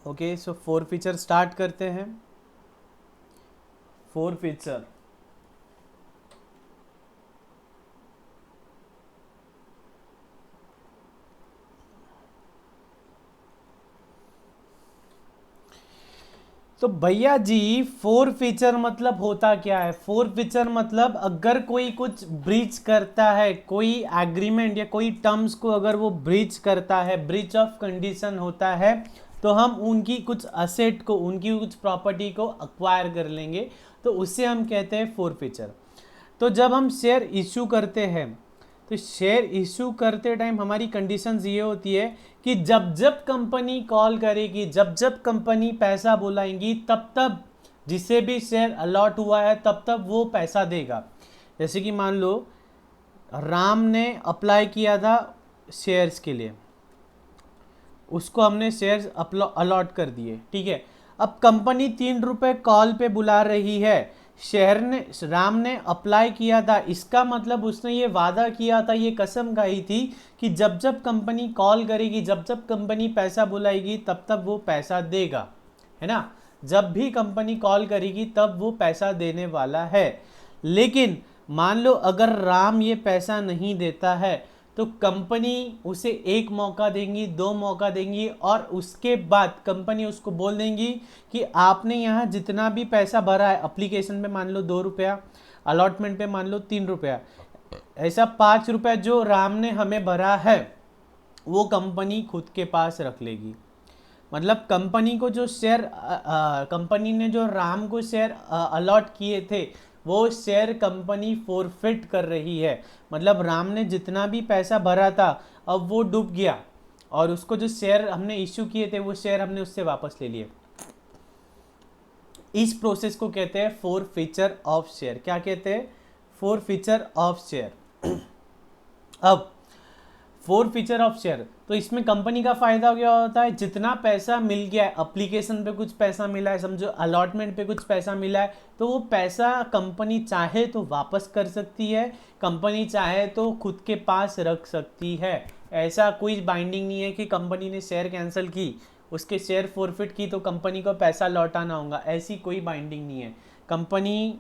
Okay, so four feature start करते हैं। Four feature, तो भैया जी फोर फीचर मतलब होता क्या है? फोर फीचर मतलब अगर कोई कुछ ब्रीच करता है, कोई एग्रीमेंट या कोई टर्म्स को अगर वो ब्रीच करता है, ब्रीच ऑफ कंडीशन होता है, तो हम उनकी कुछ असेट को, उनकी कुछ प्रॉपर्टी को अक्वायर कर लेंगे, तो उससे हम कहते हैं फोर फीचर। तो जब हम शेयर इशू करते हैं, तो शेयर इशू करते टाइम हमारी कंडीशंस ये होती है कि जब जब कंपनी कॉल करेगी, जब जब कंपनी पैसा बुलाएंगी, तब तब जिसे भी शेयर अलॉट हुआ है तब तब वो पैसा देगा। जैसे कि मान लो राम ने अप्लाई किया था शेयर्स के लिए, उसको हमने शेयर्स अलॉट कर दिए, ठीक है। अब कंपनी 3 रुपए कॉल पे बुला रही है, शेयर ने, राम ने अप्लाई किया था, इसका मतलब उसने ये वादा किया था, ये कसम खाई थी कि जब जब कंपनी कॉल करेगी, जब जब कंपनी पैसा बुलाएगी, तब तब वो पैसा देगा, है ना। जब भी कंपनी कॉल करेगी तब वो पैसा देने वाला है। लेकिन मान लो अगर राम ये पैसा नहीं देता है, तो कंपनी उसे एक मौका देंगी, दो मौका देंगी, और उसके बाद कंपनी उसको बोल देंगी कि आपने यहाँ जितना भी पैसा भरा है, अप्लीकेशन पे मान लो 2 रुपया, अलॉटमेंट पे मान लो 3 रुपया, ऐसा 5 रुपया जो राम ने हमें भरा है वो कंपनी खुद के पास रख लेगी। मतलब कंपनी को जो शेयर, कंपनी ने जो राम को शेयर अलॉट किए थे, वो शेयर कंपनी फोरफिट कर रही है। मतलब राम ने जितना भी पैसा भरा था अब वो डूब गया, और उसको जो शेयर हमने इश्यू किए थे वो शेयर हमने उससे वापस ले लिए। इस प्रोसेस को कहते हैं फोर फीचर ऑफ शेयर। क्या कहते हैं? Four feature of share. अब फोर फीचर ऑफ शेयर, तो इसमें कंपनी का फायदा क्या होता है? जितना पैसा मिल गया है, अप्लीकेशन पे कुछ पैसा मिला है, समझो अलॉटमेंट पे कुछ पैसा मिला है, तो वो पैसा कंपनी चाहे तो वापस कर सकती है, कंपनी चाहे तो खुद के पास रख सकती है। ऐसा कोई बाइंडिंग नहीं है कि कंपनी ने शेयर कैंसिल की, उसके शेयर फोरफिट की, तो कंपनी को पैसा लौटाना होगा, ऐसी कोई बाइंडिंग नहीं है। कंपनी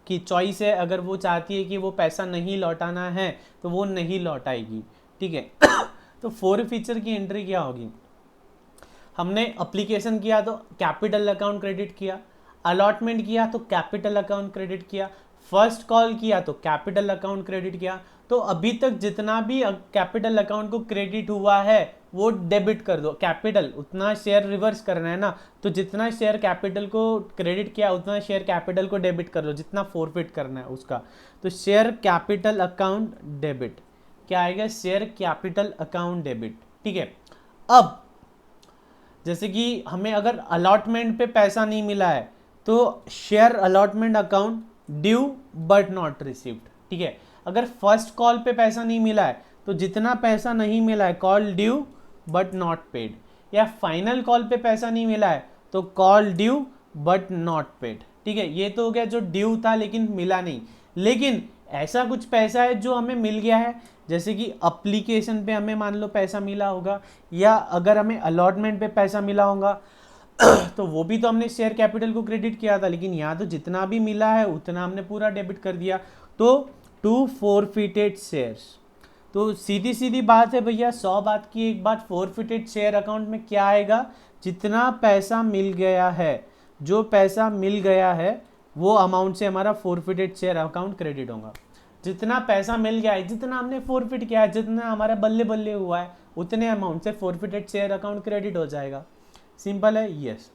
की चॉइस है, अगर वो चाहती है कि वो पैसा नहीं लौटाना है तो वो नहीं लौटाएगी, ठीक है। तो फोर फीचर की एंट्री क्या होगी? हमने अप्लीकेशन किया तो कैपिटल अकाउंट क्रेडिट किया, अलॉटमेंट किया तो कैपिटल अकाउंट क्रेडिट किया, फर्स्ट कॉल किया तो कैपिटल अकाउंट क्रेडिट किया, तो अभी तक जितना भी कैपिटल अकाउंट को क्रेडिट हुआ है वो डेबिट कर दो। कैपिटल उतना शेयर रिवर्स करना है ना, तो जितना शेयर कैपिटल को क्रेडिट किया उतना शेयर कैपिटल को डेबिट कर लो, जितना फोरफिट करना है उसका। तो शेयर कैपिटल अकाउंट डेबिट क्या आएगा? शेयर कैपिटल अकाउंट डेबिट, ठीक है। अब जैसे कि हमें अगर अलॉटमेंट पे पैसा नहीं मिला है, तो share allotment account due but not received, ठीक है। अगर फर्स्ट कॉल पे पैसा नहीं मिला है, तो जितना पैसा नहीं मिला है call due but not paid, या फाइनल कॉल पे पैसा नहीं मिला है तो call due but not paid, ठीक है। ये तो हो गया जो ड्यू था लेकिन मिला नहीं। लेकिन ऐसा कुछ पैसा है जो हमें मिल गया है, जैसे कि अप्लीकेशन पे हमें मान लो पैसा मिला होगा, या अगर हमें अलॉटमेंट पे पैसा मिला होगा, तो वो भी तो हमने शेयर कैपिटल को क्रेडिट किया था, लेकिन यहाँ तो जितना भी मिला है उतना हमने पूरा डेबिट कर दिया। तो टू फोरफिटेड शेयर्स, तो सीधी सीधी बात है भैया, 100 बात की एक बात, फोरफिटेड शेयर अकाउंट में क्या आएगा? जितना पैसा मिल गया है, जो पैसा मिल गया है वो अमाउंट से हमारा फोरफिटेड शेयर अकाउंट क्रेडिट होगा। जितना पैसा मिल गया है, जितना हमने फोरफिट किया है, जितना हमारा बल्ले बल्ले हुआ है, उतने अमाउंट से फोरफिटेड शेयर अकाउंट क्रेडिट हो जाएगा। सिंपल है, यस।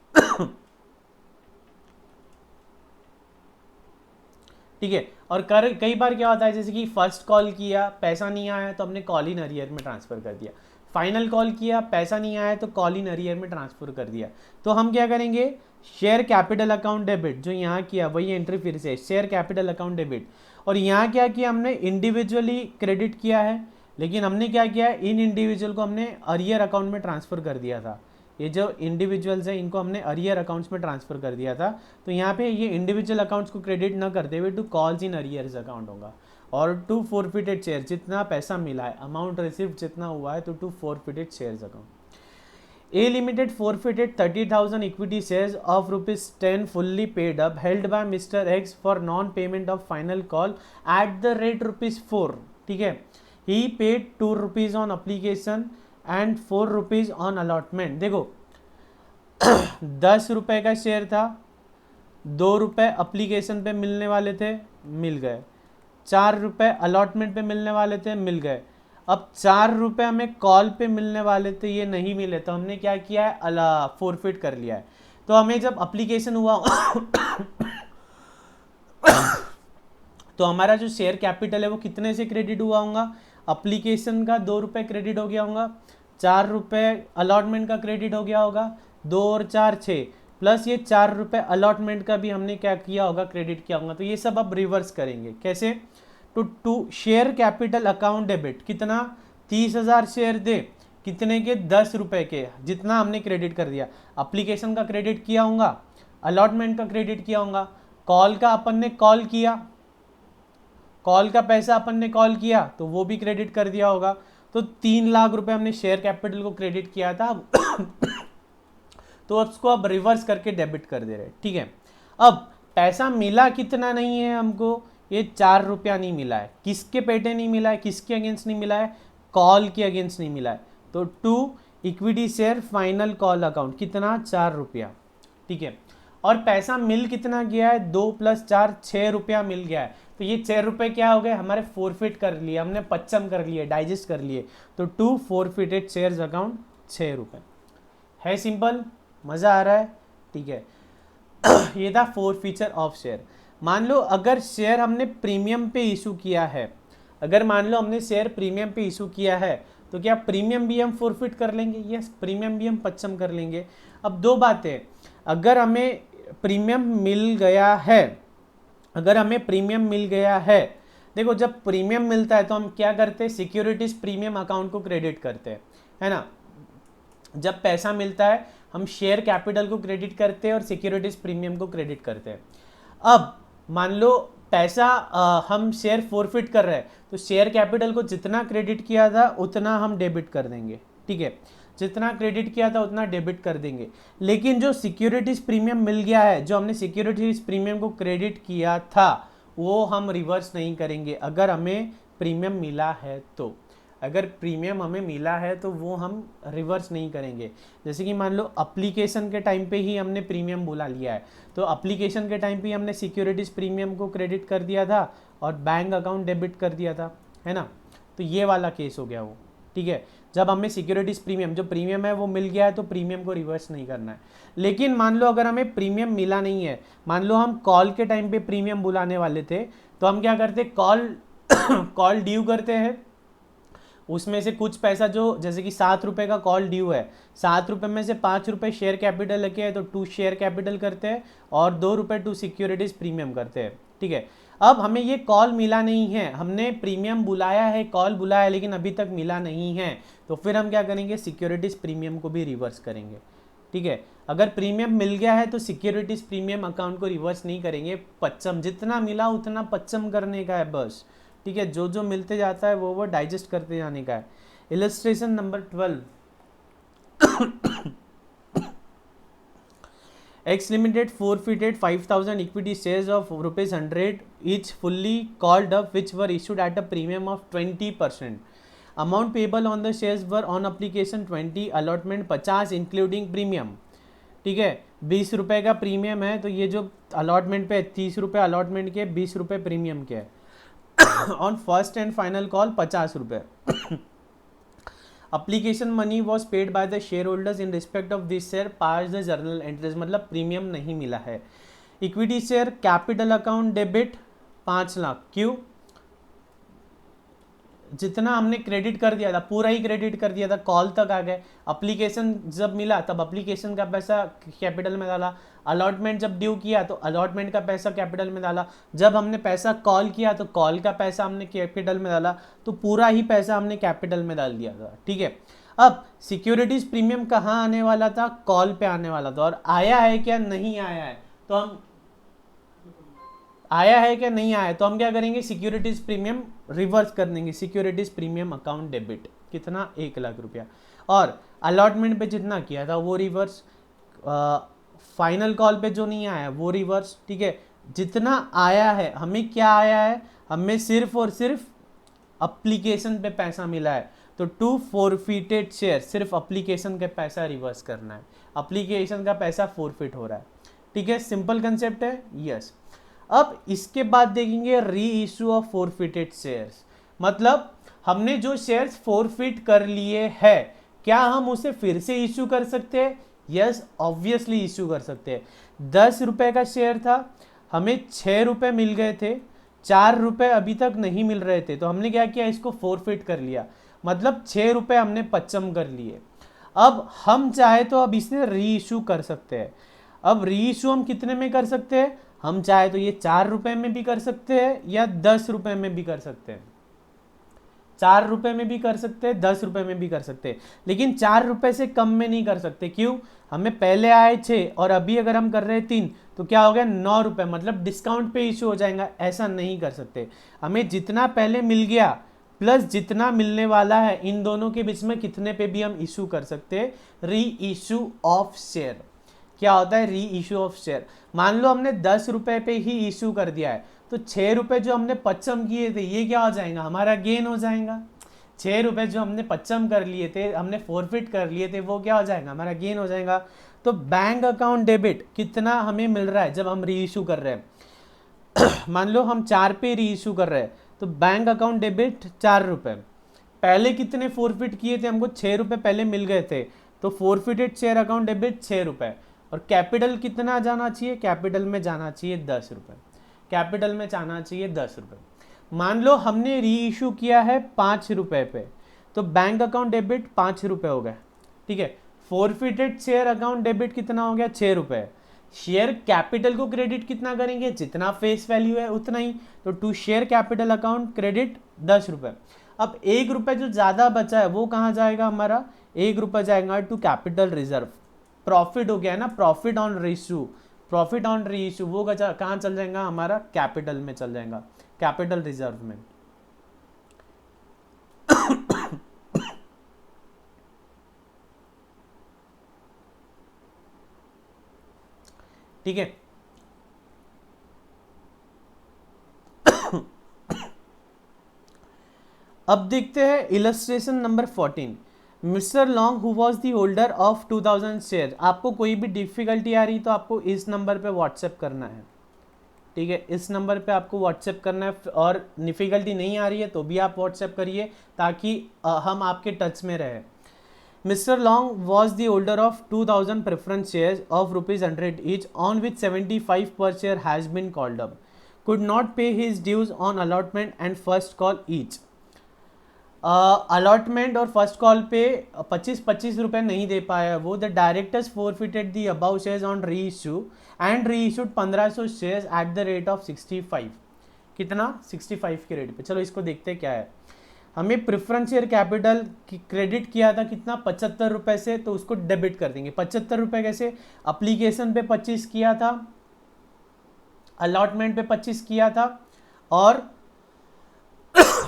ठीक है। और कई बार क्या होता है, जैसे कि फर्स्ट कॉल किया पैसा नहीं आया तो हमने कॉल इन अरियर में ट्रांसफर कर दिया, फाइनल कॉल किया पैसा नहीं आया तो कॉल इन अरियर में ट्रांसफर कर दिया। तो हम क्या करेंगे? शेयर कैपिटल अकाउंट डेबिट, जो यहाँ किया वही एंट्री फिर से शेयर कैपिटल अकाउंट डेबिट। और यहाँ क्या किया हमने? इंडिविजुअली क्रेडिट किया है, लेकिन हमने क्या किया? इन इंडिविजुअल को हमने अरियर अकाउंट में ट्रांसफर कर दिया था। ये जो इंडिविजुअल्स हैं इनको हमने अरियर अकाउंट्स में ट्रांसफर कर दिया था। तो यहाँ पे ये इंडिविजुअल अकाउंट्स को क्रेडिट न करते हुए to calls in arrears account होगा। और टू फोरफिटेड शेयर, जितना पैसा मिला है, अमाउंट रिसीव्ड जितना हुआ है, तो to forfeited shares account. A Limited forfeited 30,000 equity shares of ₹10 fully paid up held by Mr. X for non-payment of final call at the rate ₹4. ठीक है, he paid ₹2 on application and ₹4 on allotment. देखो 10 रुपए का share था, 2 रुपए application पे मिलने वाले थे, मिल गए, 4 रुपए अलॉटमेंट पे मिलने वाले थे, मिल गए। अब 4 रुपए हमें कॉल पे मिलने वाले थे, ये नहीं मिले, तो हमने क्या किया है, फोरफिट कर लिया है। तो हमें जब अप्लीकेशन हुआ तो हमारा जो शेयर कैपिटल है वो कितने से क्रेडिट हुआ होगा, अप्लीकेशन का 2 रुपये क्रेडिट हो गया होगा, 4 रुपये अलॉटमेंट का क्रेडिट हो गया होगा, 2 और 4 6, प्लस ये 4 रुपये अलॉटमेंट का भी हमने क्या किया होगा, क्रेडिट किया होगा। तो ये सब अब रिवर्स करेंगे, कैसे, to share capital account debit, कितना, 30,000 शेयर दे, कितने के, 10 रुपये के, जितना हमने क्रेडिट कर दिया, अप्लीकेशन का क्रेडिट किया होगा, अलॉटमेंट का क्रेडिट किया होगा, कॉल का अपन ने कॉल किया, कॉल का पैसा अपन ने कॉल किया तो वो भी क्रेडिट कर दिया होगा। तो 3 लाख रुपए हमने शेयर कैपिटल को क्रेडिट किया था तो उसको अब रिवर्स करके डेबिट कर दे रहे, ठीक है। अब पैसा मिला कितना नहीं है हमको, ये 4 रुपया नहीं मिला है, किसके पेटे नहीं मिला है, किसके अगेंस्ट नहीं मिला है, कॉल के अगेंस्ट नहीं मिला है। तो 2 equity share final call account, कितना, 4 रुपया, ठीक है। और पैसा मिल कितना गया है, 2 + 4 6 रुपया मिल गया है। तो ये 6 रुपये क्या हो गए हमारे, फोरफिट कर लिए, हमने पच्चम कर लिए, डाइजेस्ट कर लिए। तो 2 फोरफिटेड शेयर्स अकाउंट 6 रुपये है। सिंपल, मज़ा आ रहा है, ठीक है। ये था फोरफीचर ऑफ शेयर। मान लो अगर शेयर हमने प्रीमियम पे इशू किया है, अगर मान लो हमने शेयर प्रीमियम पे इशू किया है, तो क्या प्रीमियम भी हम फोरफिट कर लेंगे, यस, प्रीमियम भी हम पच्चम कर लेंगे। अब 2 बातें, अगर हमें प्रीमियम मिल गया है, अगर हमें प्रीमियम मिल गया है, देखो जब प्रीमियम मिलता है तो हम क्या करते हैं, सिक्योरिटीज प्रीमियम अकाउंट को क्रेडिट करते हैं, है ना। जब पैसा मिलता है हम शेयर कैपिटल को क्रेडिट करते हैं और सिक्योरिटीज प्रीमियम को क्रेडिट करते हैं। अब मान लो पैसा हम शेयर फोरफिट कर रहे हैं, तो शेयर कैपिटल को जितना क्रेडिट किया था उतना हम डेबिट कर देंगे, ठीक है, जितना क्रेडिट किया था उतना डेबिट कर देंगे। लेकिन जो सिक्योरिटीज प्रीमियम मिल गया है, जो हमने सिक्योरिटीज प्रीमियम को क्रेडिट किया था, वो हम रिवर्स नहीं करेंगे अगर हमें प्रीमियम मिला है तो। अगर प्रीमियम हमें मिला है तो वो हम रिवर्स नहीं करेंगे। जैसे कि मान लो अप्लीकेशन के टाइम पे ही हमने प्रीमियम बुला लिया है, तो अप्लीकेशन के टाइम पे ही हमने सिक्योरिटीज प्रीमियम को क्रेडिट कर दिया था और बैंक अकाउंट डेबिट कर दिया था, है ना। तो ये वाला केस हो गया वो, ठीक है। जब हमें सिक्योरिटीज प्रीमियम, जो प्रीमियम है वो मिल गया है, तो प्रीमियम को रिवर्स नहीं करना है। लेकिन मान लो अगर हमें प्रीमियम मिला नहीं है, मान लो हम कॉल के टाइम पे प्रीमियम बुलाने वाले थे, तो हम क्या करते, कॉल ड्यू करते हैं, उसमें से कुछ पैसा, जो जैसे कि 7 रुपये का कॉल ड्यू है, 7 रुपये में से 5 रुपये शेयर कैपिटल लगे हैं, तो 2 शेयर कैपिटल करते हैं और 2 रुपये 2 सिक्योरिटीज प्रीमियम करते हैं, ठीक है। अब हमें ये कॉल मिला नहीं है, हमने प्रीमियम बुलाया है, कॉल बुलाया है, लेकिन अभी तक मिला नहीं है, तो फिर हम क्या करेंगे, सिक्योरिटीज प्रीमियम को भी रिवर्स करेंगे, ठीक है। अगर प्रीमियम मिल गया है तो सिक्योरिटीज प्रीमियम अकाउंट को रिवर्स नहीं करेंगे, पच्चम, जितना मिला उतना पच्चम करने का है बस, ठीक है। जो जो मिलते जाता है वो डाइजेस्ट करते जाने का है। Illustration number 12, X Limited forfeited 5,000 equity shares of ₹100 each fully called up, which were issued at a premium of 20%. Amount payable on the shares were on application 20, allotment 50 including premium, ठीक है। 20 रुपये का premium है, तो ये जो allotment पे 30 रुपये अलॉटमेंट के, 20 रुपये प्रीमियम के on first and final call 50 रुपये। Application money was paid by the share holders in respect of this share pass the journal entries, मतलब प्रीमियम नहीं मिला है। Equity share capital account debit 5 lakh, क्यों, जितना हमने क्रेडिट कर दिया था पूरा ही क्रेडिट कर दिया था, कॉल तक आ गए, अप्लीकेशन जब मिला तब अप्लीकेशन का पैसा कैपिटल में डाला, अलॉटमेंट जब ड्यू किया तो अलॉटमेंट का पैसा कैपिटल में डाला, जब हमने पैसा कॉल किया तो कॉल का पैसा हमने कैपिटल में डाला, तो पूरा ही पैसा हमने कैपिटल में डाल दिया था, ठीक है। अब सिक्योरिटीज प्रीमियम कहाँ आने वाला था, कॉल पे आने वाला था, और आया है क्या, नहीं आया है, तो हम आया है क्या, नहीं आया है, तो हम क्या करेंगे, सिक्योरिटीज प्रीमियम रिवर्स कर देंगे, सिक्योरिटीज प्रीमियम अकाउंट डेबिट, कितना, 1 लाख रुपया। और अलॉटमेंट पे जितना किया था वो रिवर्स, फाइनल कॉल पे जो नहीं आया वो रिवर्स, ठीक है। जितना आया है हमें क्या आया है, हमें सिर्फ और सिर्फ एप्लीकेशन पे पैसा मिला है, तो टू फॉरफिटेड शेयर, सिर्फ एप्लीकेशन का पैसा रिवर्स करना है, एप्लीकेशन का पैसा फॉरफिट हो रहा है, ठीक है। सिंपल कंसेप्ट है, यस। अब इसके बाद देखेंगे री इशू ऑफ फॉरफिटेड शेयर्स, मतलब हमने जो शेयर्स फॉरफिट कर लिए हैं क्या हम उसे फिर से इशू कर सकते हैं? यस, ऑब्वियसली इशू कर सकते हैं। 10 रुपए का शेयर था, हमें 6 रुपए मिल गए थे, 4 रुपए अभी तक नहीं मिल रहे थे, तो हमने क्या किया, इसको फॉरफिट कर लिया, मतलब 6 रुपए हमने पच्चम कर लिए। अब हम चाहे तो अब इसने री इशू कर सकते हैं। अब री इशू हम कितने में कर सकते हैं, हम चाहे तो ये 4 रुपए में भी कर सकते हैं या 10 रुपए में भी कर सकते हैं, 4 रुपए में भी कर सकते हैं, 10 रुपए में भी कर सकते हैं, लेकिन 4 रुपए से कम में नहीं कर सकते। क्यों? हमें पहले आए 6 और अभी अगर हम कर रहे हैं 3 तो क्या हो गया, 9 रुपए, मतलब डिस्काउंट पे इशू हो जाएगा, ऐसा नहीं कर सकते। हमें जितना पहले मिल गया प्लस जितना मिलने वाला है, इन दोनों के बीच में कितने पे भी हम इशू कर सकते हैं, री इशू ऑफ शेयर। क्या होता है री इशू ऑफ शेयर? मान लो हमने 10 रुपए पे ही इशू कर दिया है, तो 6 रुपए जो हमने पच्चम किए थे ये क्या हो जाएगा, हमारा गेन हो जाएगा। 6 रुपए जो हमने पच्चम कर लिए थे, हमने फॉरफिट कर लिए थे, वो क्या हो जाएगा, हमारा गेन हो जाएगा। तो बैंक अकाउंट डेबिट कितना हमें मिल रहा है जब हम री इशू कर रहे हैं मान लो हम 4 पे री इशू कर रहे हैं, तो बैंक अकाउंट डेबिट 4 रुपए। पहले कितने फॉरफिट किए थे, हमको 6 रुपए पहले मिल गए थे, तो फॉरफिटेड शेयर अकाउंट डेबिट 6 रुपए। और कैपिटल कितना जाना चाहिए, कैपिटल में जाना चाहिए 10 रुपए, कैपिटल में जाना चाहिए 10 रुपए। मान लो हमने री इशू किया है 5 रुपए पे, तो बैंक अकाउंट डेबिट 5 रुपए हो गए, ठीक है। फॉरफिटेड शेयर अकाउंट डेबिट कितना हो गया, 6 रुपए। शेयर कैपिटल को क्रेडिट कितना करेंगे, जितना फेस वैल्यू है उतना ही, तो to share capital account credit 10 रुपए। अब 1 रुपए जो ज़्यादा बचा है वो कहाँ जाएगा, हमारा 1 रुपए जाएगा टू कैपिटल रिजर्व। प्रॉफिट हो गया ना, profit on reissue, profit on reissue वो कहाँ चल जाएगा, हमारा कैपिटल में चल जाएगा, कैपिटल रिजर्व में। ठीक है। अब देखते हैं illustration number 14। Mister long who was the holder of 2000 share. आपको कोई भी डिफिकल्टी आ रही तो आपको इस नंबर पे व्हाट्सएप करना है, ठीक है, इस नंबर पे आपको व्हाट्सएप करना है। और डिफिकल्टी नहीं आ रही है तो भी आप व्हाट्सएप करिए ताकि हम आपके टच में रहे। Mr. Long was the holder of 2000 preference shares of ₹100 each on which 75 per share has been called up. Could not pay his dues on allotment and first call each. Allotment और first call पे 25-25 रुपये नहीं दे पाया वो। The directors forfeited the above shares on reissue and reissued 1500 shares at the rate of 65। कितना, 65 के rate पे। चलो इसको देखते हैं क्या है। हमें प्रेफरेंस शेयर कैपिटल क्रेडिट किया था कितना, 75 रुपये से, तो उसको डेबिट कर देंगे। 75 रुपये कैसे, एप्लीकेशन पे 25 किया था, अलॉटमेंट पे 25 किया था और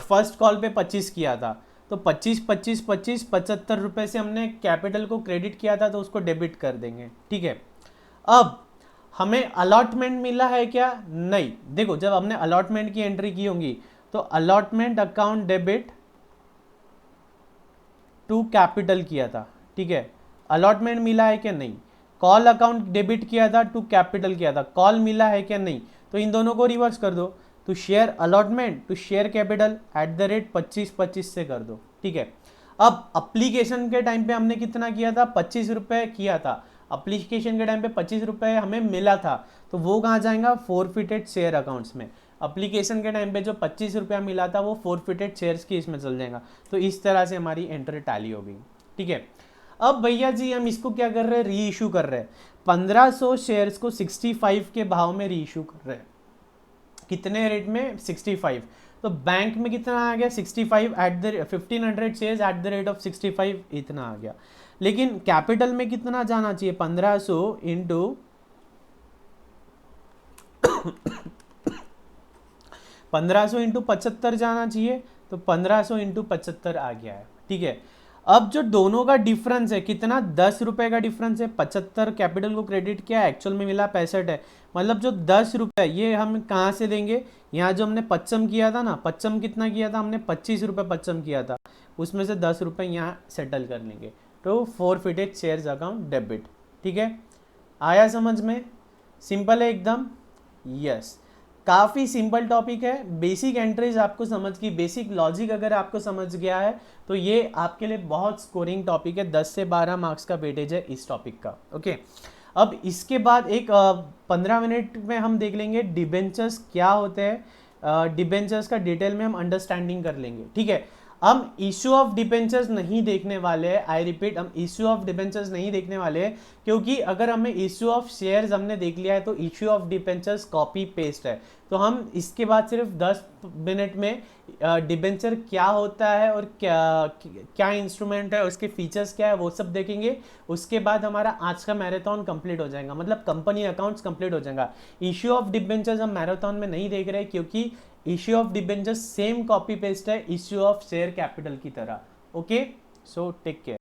फर्स्ट कॉल पे 25 किया था। तो 25 75 रुपये से हमने कैपिटल को क्रेडिट किया था तो उसको डेबिट कर देंगे, ठीक है। अब हमें अलॉटमेंट मिला है क्या, नहीं। देखो जब हमने अलॉटमेंट की एंट्री की होंगी तो allotment account debit to capital किया था, ठीक है। अलॉटमेंट मिला है क्या, नहीं। कॉल अकाउंट डेबिट किया था टू कैपिटल किया था, कॉल मिला है क्या, नहीं। तो इन दोनों को रिवर्स कर दो, to share allotment to share capital at the rate 25 से कर दो, ठीक है। अब अप्लीकेशन के टाइम पे हमने कितना किया था, 25 रुपये किया था। अप्लीकेशन के टाइम पे 25 रुपये हमें मिला था तो वो कहाँ जाएगा, फॉरफिटेड शेयर अकाउंट्स में। अप्लीकेशन के टाइम पे जो 25 रुपया मिला था वो फॉरफिटेड शेयर्स की इसमें चल जाएगा। तो इस तरह से हमारी एंट्री टैली होगी, ठीक है। अब भैया जी हम इसको क्या कर रहे हैं, री इशू कर रहे हैं। 1500 शेयर्स को 65 के भाव में री इशू कर रहे हैं। कितने रेट में, 65। तो बैंक में कितना आ गया, 65 at the 1500 shares at the rate of 65, इतना आ गया। लेकिन कैपिटल में कितना जाना चाहिए, 1500 इंटू 1500 इंटू 75 जाना चाहिए। तो 1500 इंटू 75 आ गया है, ठीक है। अब जो दोनों का डिफरेंस है कितना, 10 रुपए का डिफरेंस है, 75 कैपिटल को क्रेडिट किया, एक्चुअल में मिला 65 है। मतलब जो 10 रुपए ये हम कहाँ से देंगे, यहाँ जो हमने पच्चम किया था ना, पच्चम कितना किया था हमने, 25 रुपये पच्चम किया था, उसमें से 10 रुपए यहाँ सेटल कर लेंगे। तो फोरफिटेड शेयर्स अकाउंट डेबिट। ठीक है, आया समझ में, सिंपल है एकदम। यस, काफ़ी सिंपल टॉपिक है, बेसिक एंट्रीज आपको समझ की, बेसिक लॉजिक अगर आपको समझ गया है तो ये आपके लिए बहुत स्कोरिंग टॉपिक है, 10 से 12 मार्क्स का वेटेज है इस टॉपिक का। ओके, अब इसके बाद एक 15 मिनट में हम देख लेंगे डिबेंचर्स क्या होते हैं, डिबेंचर्स का डिटेल में हम अंडरस्टैंडिंग कर लेंगे। ठीक है, हम इश्यू ऑफ डिबेंचर्स नहीं देखने वाले हैं, आई रिपीट, हम इश्यू ऑफ डिबेंचर्स नहीं देखने वाले हैं, क्योंकि अगर हमें इश्यू ऑफ शेयर्स हमने देख लिया है तो issue of debentures copy paste है। तो हम इसके बाद सिर्फ 10 मिनट में डिबेंचर क्या होता है और क्या क्या इंस्ट्रूमेंट है, उसके फीचर्स क्या है, वो सब देखेंगे। उसके बाद हमारा आज का मैराथन कंप्लीट हो जाएगा, मतलब कंपनी अकाउंट्स कंप्लीट हो जाएगा। इश्यू ऑफ डिबेंचर्स हम मैराथन में नहीं देख रहे, क्योंकि issue of debentures same copy paste है इश्यू ऑफ शेयर कैपिटल की तरह। Okay, so take care.